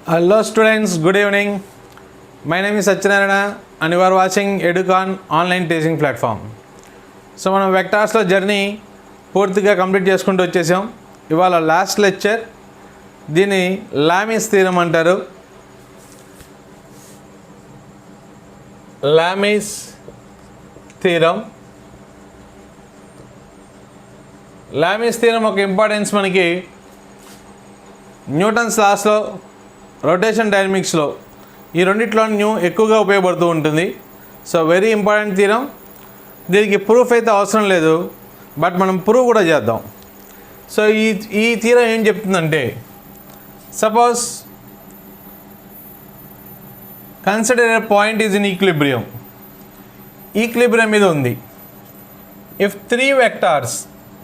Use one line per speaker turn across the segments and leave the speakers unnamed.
Hello students, good evening. My name is Satyanarayana and you are watching Educon online teaching platform. So మనం వెక్టార్స్లో journey పూర్తిగా complete చేసుకుంటూ వచ్చేసాం. ఇవాళ last lecture. దీన్ని Lami's theorem అంటారు. Lami's theorem. Lami's theorem ఒక importance మనకి Newton's లాస్లో, rotation డైనమిక్స్లో ఈ రెండిట్లో ఎక్కువగా ఉపయోగపడుతూ ఉంటుంది. So very important theorem. దీనికి ప్రూఫ్ అయితే అవసరం లేదు, బట్ మనం ప్రూవ్ కూడా చేద్దాం. సో ఈ థీరం ఏం చెప్తుందంటే, suppose consider a point is in equilibrium. Equilibrium మీద ఉంది. If three vectors,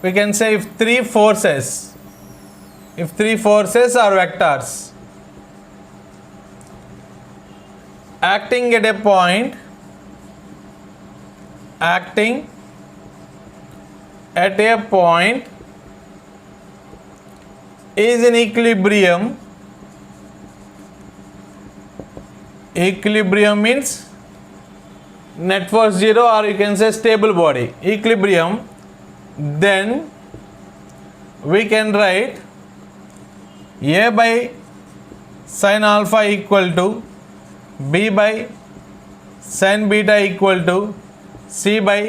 we can say if three forces are vectors acting at a point is in equilibrium. Equilibrium means net force zero, or you can say stable body. Equilibrium, then we can write A by sin alpha equal to B by sin beta equal to C by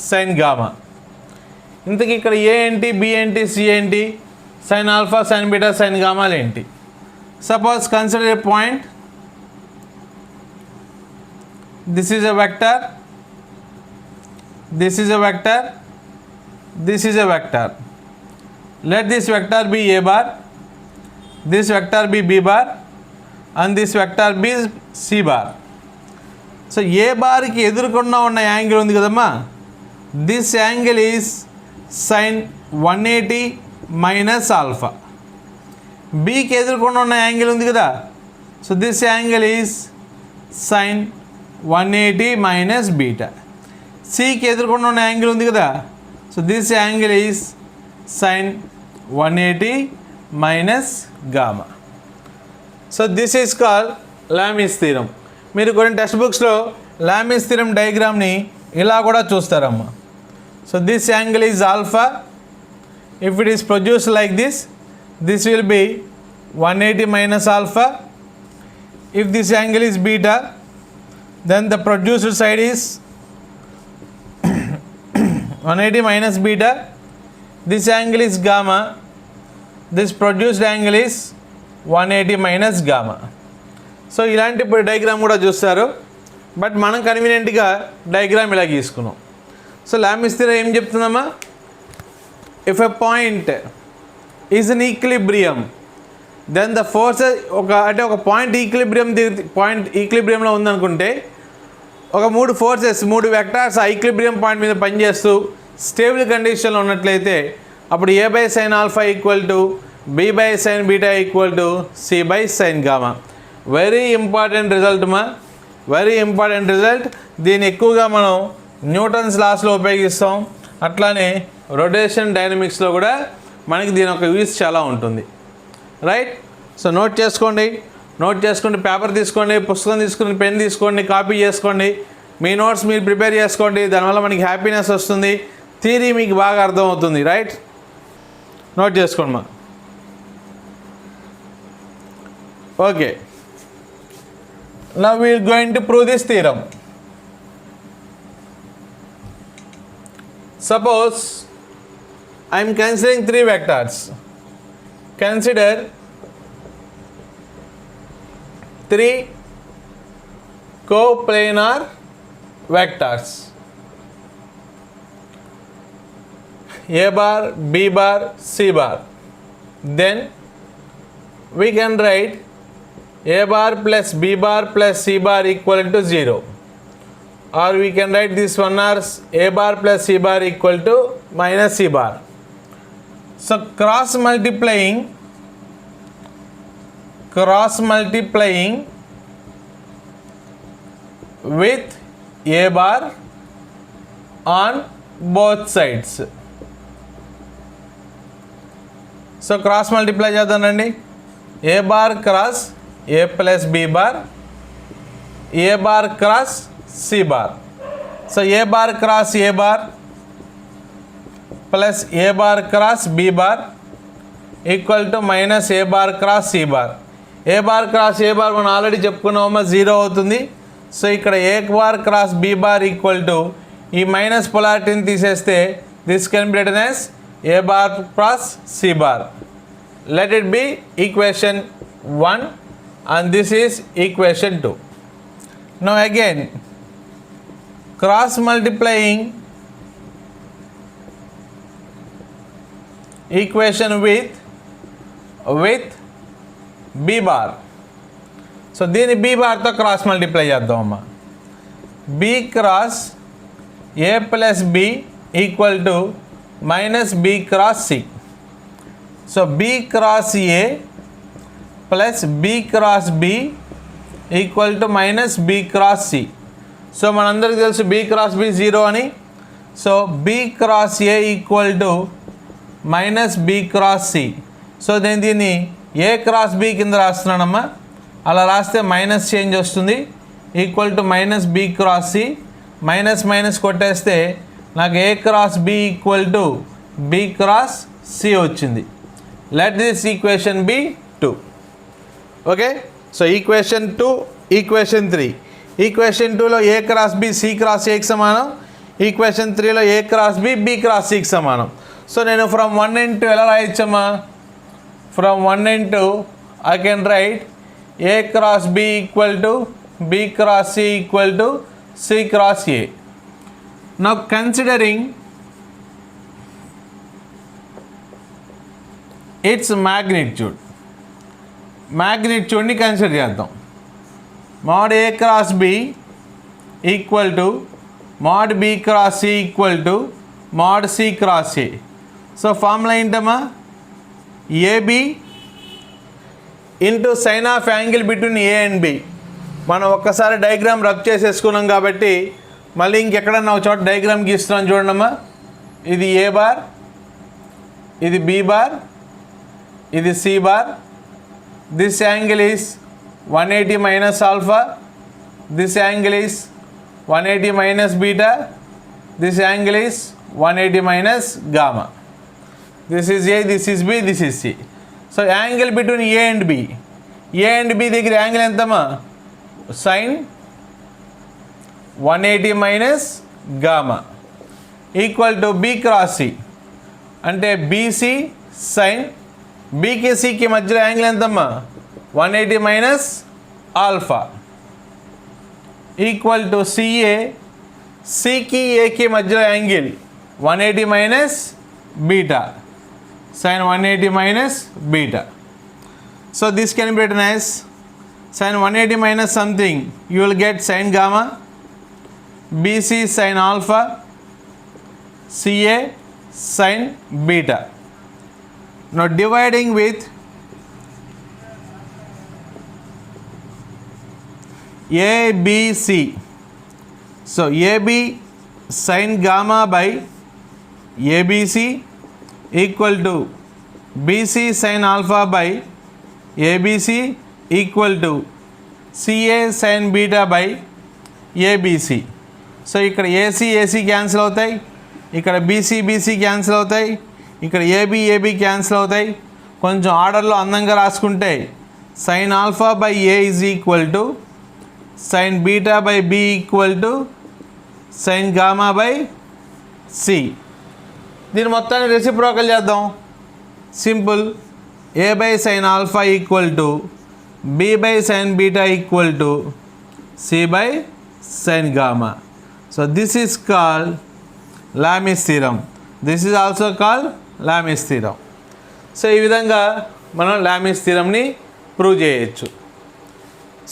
sin gamma. ఇంతకీ ఇక్కడ ఏ ఏంటి, B ఏంటి, c ఏంటి, sine alpha, sine beta, sine గామాలు ఏంటి? Suppose consider a point. This is a vector, this is a vector, this is a vector. Let this vector be a bar, this vector be b bar, and this vector be c bar. So a bar ki ఎదురుకుండా ఉన్న angle ఉంది కదమ్మా, this angle is sin 180 minus alpha. b కి ఎదురుకుండా ఉన్న angle ఉంది కదా, so this angle is sin 180 minus beta. c కి ఎదురుకుండా ఉన్న యాంగిల్ ఉంది కదా, so this angle is sin 180 minus gamma. So this is called Lamis theorem. మీరు కొన్ని టెక్స్ట్ బుక్స్లో లామిస్ థీరం డయాగ్రామ్ని ఇలా కూడా చూస్తారమ్మా. So this angle is alpha. If it is produced like this, this will be 180 minus alpha. If this angle is beta, then the produced side is 180 minus beta. This angle is gamma. This produced angle is 180 minus gamma. So ఇలాంటి diagram కూడా చూస్తారు, but మనం కన్వీనియంట్గా diagram ఇలా గీసుకున్నాం. So Lami's theorem ఏం చెప్తుందమ్మా, if a point is in equilibrium, then the forces ఒక point ఈక్విలిబ్రియంలో ఉందనుకుంటే, ఒక మూడు వెక్టార్స్ ఆ ఈక్విలిబ్రియం పాయింట్ మీద పనిచేస్తూ స్టేబుల్ కండిషన్లో ఉన్నట్లయితే అప్పుడు a by sine alpha equal to B by sine beta equal to C by sine gamma. Very important result very important result. దీన్ని ఎక్కువగా మనం న్యూటన్స్ లాస్లో ఉపయోగిస్తాం, అట్లానే రొటేషన్ డైనమిక్స్లో కూడా మనకి దీని ఒక యూస్ చాలా ఉంటుంది. రైట్. సో నోట్ చేసుకుంటే పేపర్ తీసుకోండి, పుస్తకం తీసుకుని, పెన్ తీసుకోండి, కాపీ చేసుకోండి, మీ నోట్స్ మీరు ప్రిపేర్ చేసుకోండి. దానివల్ల మనకి హ్యాపీనెస్ వస్తుంది, థియరీ మీకు బాగా అర్థమవుతుంది. రైట్. నోట్ చేసుకోండి మా. Okay, now we are going to prove this theorem. Suppose I am considering three vectors. Consider three coplanar vectors a bar, b bar, c bar. Then we can write a bar plus b bar plus c bar equal to 0, or we can write this one as a bar plus c bar equal to minus c bar. So cross multiplying with a bar on both sides. So cross multiply చేద్దానండి. a bar cross A plus B bar, A bar cross C bar. So A bar cross A bar plus A bar cross B bar equal to minus A bar cross C bar. A bar cross A bar మనం already చెప్పుకున్నామా 0 అవుతుంది. So ఇక్కడ A bar cross B bar equal to ఈ minus పొలారిటీని తీసేస్తే this can be written as A bar cross C bar. Let it be equation 1 and this is equation 2. Now again cross multiplying equation with B bar. So దీని B bar తో cross multiply చేద్దాం అమ్మా. B cross A plus B equal to minus B cross C. So B cross A plus B cross B equal to minus B cross C. So మనందరికీ తెలుసు B cross B 0 అని. So B cross A equal to minus B cross C. So నేను దీన్ని A cross B కింద రాస్తున్నానమ్మా. అలా రాస్తే minus change వస్తుంది equal to minus B cross C. Minus minus కొట్టేస్తే నాకు A cross B equal to B cross C వచ్చింది. Let this equation be 2. Okay, so equation 2, equation 3. Equation 2లో A cross B C cross Aకి సమానం. Equation 3లో A cross B B cross Cకి సమానం. So నేను ఫ్రమ్ 1 and 2 ఎలా రాయొచ్చమ్మా? From 1 and 2 I can write A cross B equal to B cross C equal to C cross A. Now considering its మ్యాగ్నిట్యూడ్ని consider చేద్దాం. mod A cross B equal to mod B cross C equal to mod C cross A. So formula ఏంటమ్మా? AB into sine of angle between A and B. మనం ఒక్కసారి diagram rub చేసేసుకున్నాం కాబట్టి మళ్ళీ ఇంకెక్కడన్నా ఒక చోట డయాగ్రామ్ గీస్తున్నాం చూడండమ్మా. ఇది A బార్, ఇది B బార్, ఇది C bar. This angle is 180 minus alpha, this angle is 180 minus beta, this angle is 180 minus gamma. This is A, this is B, this is C. So angle between A and B. A and B దగ్గర angle ఎంతమ్మా? Sine 180 minus gamma equal to B cross C. అంటే BC sine బీకి సికి మధ్యలో angle ఎంతమ్మా? 180 minus alpha equal to CA, సికి ఏకి మధ్యలో angle 180 minus beta, sine 180 minus beta. So this can be written as sine 180 minus something, you will get sine gamma, BC sine alpha, CA sine beta. Now dividing with ABC. So AB sin gamma by ABC equal to BC sin alpha by ABC equal to CA sin beta by ABC. So ఇక్కడ AC AC cancel అవుతాయి, ఇక్కడ BC BC cancel అవుతాయి, ఇక్కడ AB AB cancel అవుతాయి. కొంచెం ఆర్డర్లో అందంగా రాసుకుంటే sine alpha by A is equal to sine beta by B equal to sine gamma by C. దీని మొత్తాన్ని రెసిప్రోకల్ చేద్దాం. Simple. A by sine alpha equal to B by sine beta equal to C by sine gamma. So this is called Lami's theorem. This is also called Lami's theorem. So ఈ విధంగా మనం Lami's థీరంని prove చేయొచ్చు.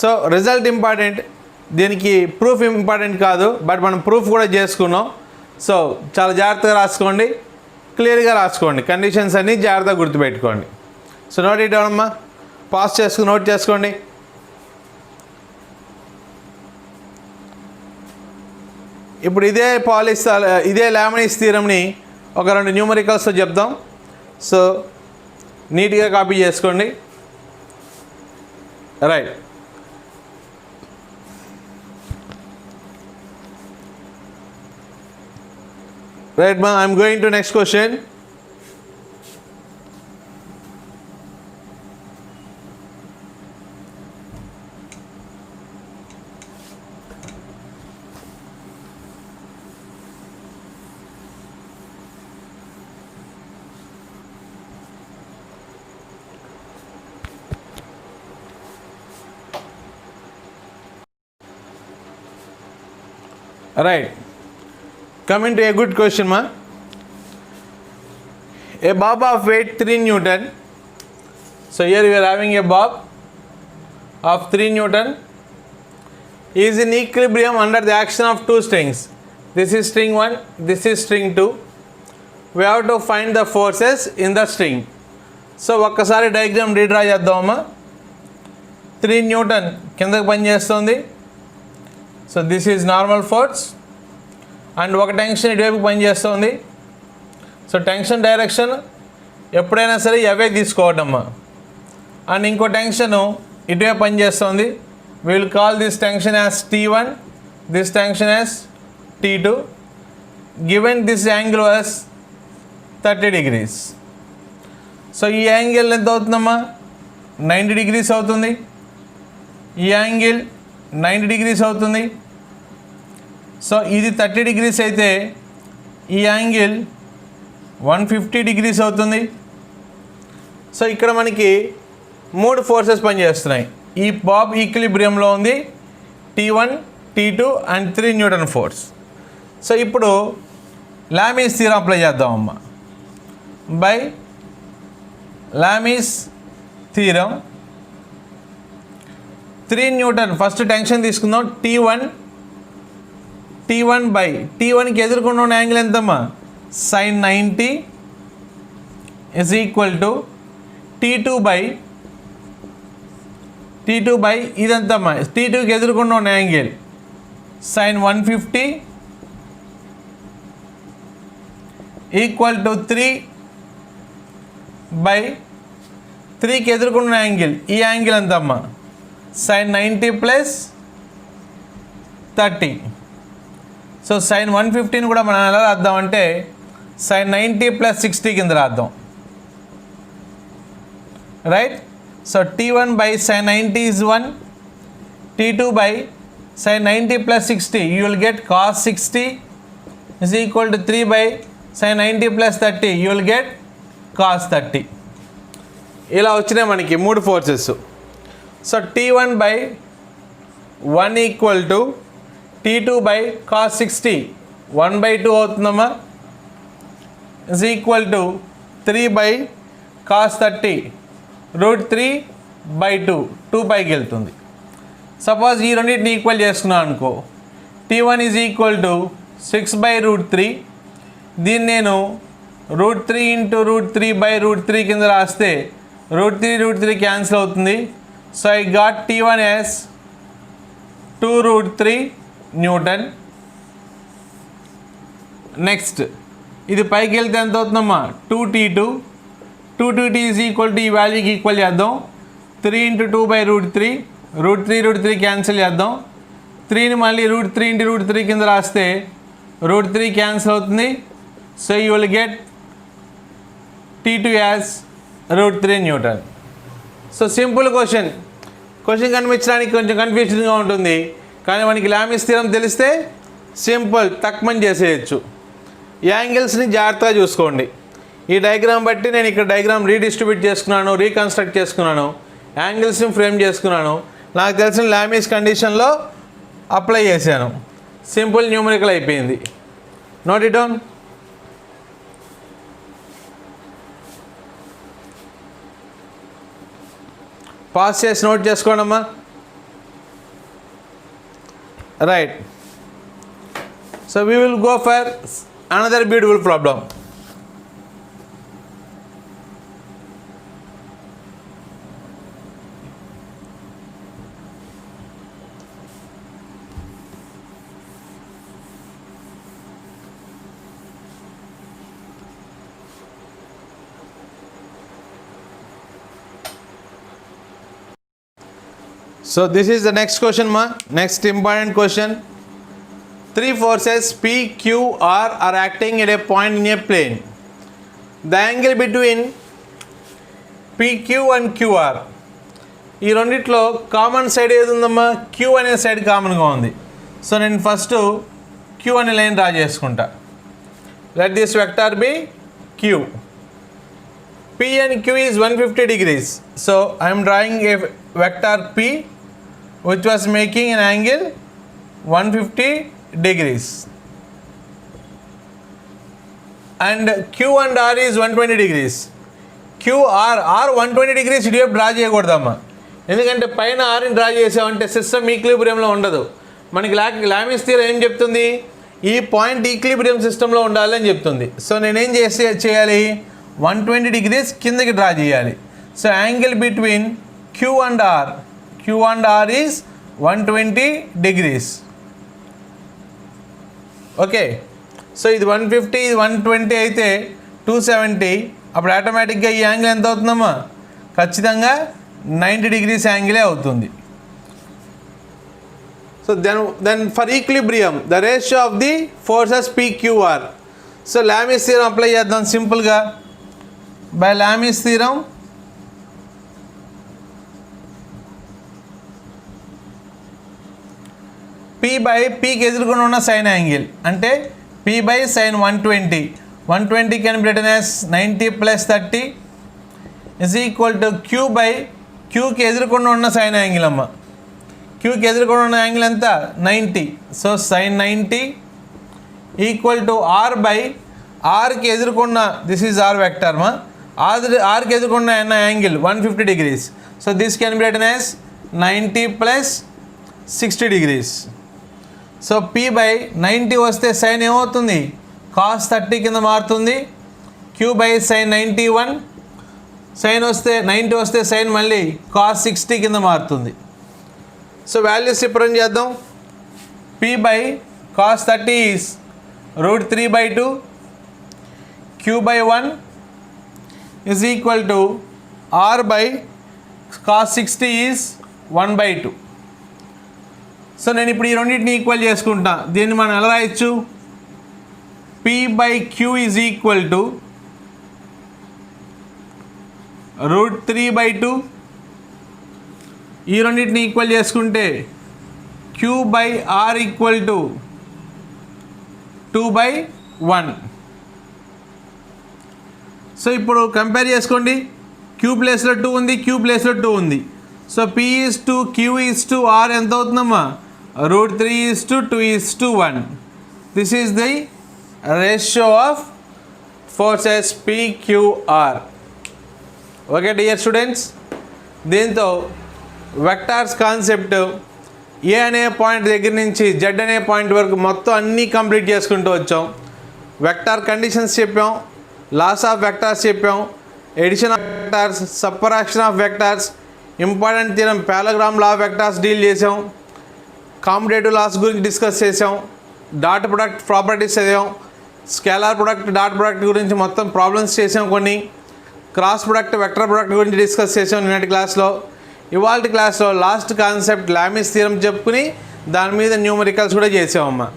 So result important, దీనికి proof important కాదు, but మనం proof కూడా చేసుకున్నాం. సో చాలా జాగ్రత్తగా రాసుకోండి, క్లియర్గా రాసుకోండి, కండిషన్స్ అన్నీ జాగ్రత్తగా గుర్తుపెట్టుకోండి. సో నోట్ ఇట్ డౌన్ అమ్మా, పాస్ చేసుకుని నోట్ చేసుకోండి. ఇప్పుడు ఇదే లామిస్ థీరంని ఒక 2 న్యూమరికల్స్తో చెప్దాం. సో నీట్గా కాపీ చేసుకోండి. Right. Right, ma. I'm going to next question. Right. Coming to a good question, ma. A bob of weight 3 Newton. So here we are having a bob of 3 Newton is in equilibrium under the action of two strings. This is string 1, this is string 2. We have to find the forces in the string. So ఒక్కసారి diagram redraw చేద్దామమ్మా. 3 Newton కిందకి పనిచేస్తుంది. So this is normal force and ఒక tension ఇటువైపు పనిచేస్తుంది. So tension direction ఎప్పుడైనా సరే అవే తీసుకోవటమ్మా. And ఇంకో tension ఇటువైపు పనిచేస్తుంది. we will call this tension as T1, this tension as T2. Given this angle was 30 degrees. So ఈ యాంగిల్ ఎంత అవుతుందమ్మా? 90 degrees అవుతుంది. ఈ యాంగిల్ 90 degrees అవుతుంది. సో ఇది 30 degrees అయితే ఈ యాంగిల్ 150 degrees అవుతుంది. సో ఇక్కడ మనకి 3 ఫోర్సెస్ పనిచేస్తున్నాయి. ఈ బాబ్ ఈక్విలిబ్రియంలో ఉంది. T1, T2 and 3 Newton force. So ఇప్పుడు లామీస్ థియరం అప్లై చేద్దామమ్మా. By Lami's theorem 3 Newton first tension తీసుకుందాం. T1 బై T1కి ఎదుర్కొన్న ఉన్న యాంగిల్ ఎంతమ్మా? sin 90 is equal to T2 by ఇదంతమ్మా T2కి ఎదుర్కొన్న ఉన్న angle sin 150 equal to 3 by 3కి ఎదుర్కొన్న యాంగిల్ ఈ యాంగిల్ ఎంతమ్మా? sin 90 plus 30. సో sin 150ని కూడా మనం ఎలా రాద్దామంటే sin 90 ప్లస్ 60 కింద రాద్దాం. Right. So T1 by sin 90 is 1, T2 by sin 90 plus 60 you will get cos 60 is equal to 3 by sin 90 plus 30 you will get cos 30. ఇలా వచ్చినాయి మనకి 3 forces. So T1 by 1 equal to T2 by cos 60 1/2 అవుతుందమ్మా is equal to 3 by cos 30 √3/2 2 పైకి వెళ్తుంది. Suppose ఈ రెండింటిని equal చేసుకున్నాను అనుకో. T1 is equal to 6/√3. దీన్ని నేను √3 ఇంటూ √3/√3 కింద రాస్తే √3 క్యాన్సిల్ అవుతుంది. So I got T1 as 2√3 Newton. Next ఇది పైకి వెళ్తే ఎంత అవుతుందమ్మా? 2T2 ఈజ్ ఈక్వల్ టు ఈ వాల్యూకి ఈక్వల్ చేద్దాం. 3 ఇంటూ 2/√3 √3 క్యాన్సిల్ చేద్దాం. 3ని మళ్ళీ √3 ఇంటూ √3 కింద రాస్తే √3 క్యాన్సిల్ అవుతుంది. So you will get T2 as √3 Newton. So simple question కనిపించడానికి కొంచెం కన్ఫ్యూజన్గా ఉంటుంది, కానీ మనకి లామీస్ థియరం తెలిస్తే సింపుల్ తక్కువ చేసేయచ్చు. యాంగిల్స్ని జాగ్రత్తగా చూసుకోండి. ఈ డయాగ్రామ్ బట్టి నేను ఇక్కడ డయాగ్రామ్ రీడిస్ట్రిబ్యూట్ చేసుకున్నాను, రీకన్స్ట్రక్ట్ చేసుకున్నాను, యాంగిల్స్ని ఫ్రేమ్ చేసుకున్నాను. నాకు తెలిసిన లామీస్ కండిషన్లో అప్లై చేశాను. సింపుల్ న్యూమరికల్ అయిపోయింది. Note it down. పాస్ చేసి నోట్ చేసుకోండి అమ్మా. Right. So we will go for another beautiful problem. So this is the next question ma. Next important question. Three forces P, Q, R are acting at a point in a plane. The angle between PQ and QR. ఈ రెండిట్లో common side ఏది ఉందమ్మా? Queue అనే side కామన్గా ఉంది. So నేను first Q అనే line draw చేసుకుంటా. Let this vector be Q. P and Q is 150 degrees. So I am drawing a vector P which was making an angle 150 degrees. And Q and R is 120 degrees. QR 120 degrees ఇటువైపు draw చేయకూడదమ్మా. ఎందుకంటే పైన ఆర్ని draw చేసామంటే system ఈక్విలిబ్రియంలో ఉండదు. మనకి Lami's theorem ఏం చెప్తుంది? ఈ point equilibrium సిస్టంలో ఉండాలని చెప్తుంది. సో నేనేం చేయాలి? 120 degrees కిందకి డ్రా చేయాలి. So angle between Q and R is 120 degrees. Okay. So ఇది 150, ఇది 120 అయితే 270. అప్పుడు ఆటోమేటిక్గా ఈ యాంగిల్ ఎంత అవుతుందమ్మా? ఖచ్చితంగా 90 degrees యాంగిలే అవుతుంది. So then for equilibrium the ratio of the forces PQR. So Lami's theorem apply చేద్దాం సింపుల్గా. బై లామిస్ థియరం పీకి ఎదుర్కొని ఉన్న సైన్ యాంగిల్ అంటే P by sin 120 can be written as 90 plus 30 is equal to Q by Qకి ఎదుర్కొని ఉన్న sine angle అమ్మ. Qకి ఎదుర్కొని ఉన్న యాంగిల్ ఎంత? 90. So sin 90 equal to R by Rకి ఎదుర్కొన్న దిస్ ఈజ్ R వెక్టర్ మా. Rకి ఎదుర్కొన్న angle 150 degrees. So this can be written as 90 plus 60 degrees. So P by 90 వస్తే సైన్ ఏమవుతుంది? cos 30 కింద మారుతుంది. Q బై sin 91 సైన్ వస్తే 90 వస్తే సైన్ మళ్ళీ cos 60 కింద మారుతుంది. సో వాల్యూస్ రిప్రజెంట్ చేద్దాం. P by cos 30 is √3/2. Q by 1 is equal to R by cos 60 is 1/2. So నేను ఇప్పుడు ఈ రెండింటిని ఈక్వల్ చేసుకుంటా. దీన్ని మనం ఎలా రాయొచ్చు? P by Q is equal to √3/2. ఈ రెండింటిని ఈక్వల్ చేసుకుంటే Q by R equal to 2/1. So ఇప్పుడు కంపేర్ చేసుకోండి. Q ప్లేస్లో 2 ఉంది, Q ప్లేస్లో 2 ఉంది. So P is 2, Q is 2, R ఎంత అవుతుందమ్మా? √3 is 2, 2 is 1. This is the ratio of forces PQR. Okay dear students, దీంతో వెక్టార్స్ కాన్సెప్ట్ ఏ అనే పాయింట్ దగ్గర నుంచి జెడ్ అనే పాయింట్ వరకు మొత్తం అన్నీ కంప్లీట్ చేసుకుంటూ వచ్చాం. వెక్టార్ కండిషన్స్ చెప్పాం, లాస్ ఆఫ్ వెక్టార్స్ చెప్పాం, addition of vectors, subtraction of vectors, important theorem parallelogram law of vectors deal చేసాం, కాంపిటేటివ్ లాస్ గురించి డిస్కస్ చేసాం, డాట్ ప్రొడక్ట్ ప్రాపర్టీస్ చదివాం, స్కేలార్ ప్రొడక్ట్ డాట్ ప్రొడక్ట్ గురించి మొత్తం ప్రాబ్లమ్స్ చేసాం, కొన్ని క్రాస్ ప్రొడక్ట్ వెక్టర్ ప్రొడక్ట్ గురించి డిస్కస్ చేసాం నిన్నటి క్లాస్లో. ఇవాళ క్లాస్లో లాస్ట్ కాన్సెప్ట్ లామిస్ థియరం చెప్పుకుని దాని మీద న్యూమరికల్స్ కూడా చేసామమ్మా.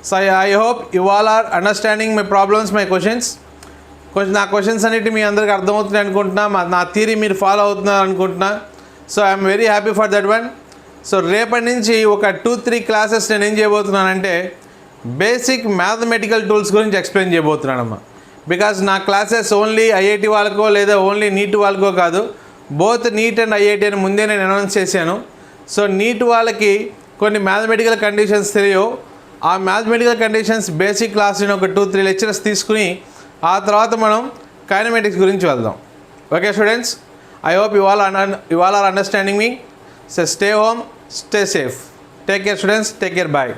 So I hope you all are understanding my problems, my questions. నా క్వశ్చన్స్ అన్నిటి మీ అందరికీ అర్థమవుతున్నాయి అనుకుంటున్నా, నా థియరీ మీరు ఫాలో అవుతున్నారు అనుకుంటున్నా. So I'm very happy for that one. So రేపటి నుంచి ఒక 2-3 క్లాసెస్ నేను ఏం చేయబోతున్నానంటే బేసిక్ మ్యాథమెటికల్ టూల్స్ గురించి ఎక్స్ప్లెయిన్ చేయబోతున్నానమ్మా. బికాజ్ నా క్లాసెస్ ఓన్లీ ఐఐటి వాళ్ళకో లేదా ఓన్లీ నీట్ వాళ్ళకో కాదు, బోత్ నీట్ అండ్ ఐఐటి అని ముందే నేను అనౌన్స్ చేశాను. సో నీట్ వాళ్ళకి కొన్ని మ్యాథమెటికల్ కండిషన్స్ తెలియవు. ఆ మ్యాథమెటికల్ కండిషన్స్ బేసిక్ క్లాస్ని ఒక 2-3 లెక్చర్స్ తీసుకుని ఆ తర్వాత మనం కైనమెటిక్స్ గురించి వెళ్దాం. Okay students, I hope you all are understanding me. So stay home, stay safe. Take care students, take care, bye.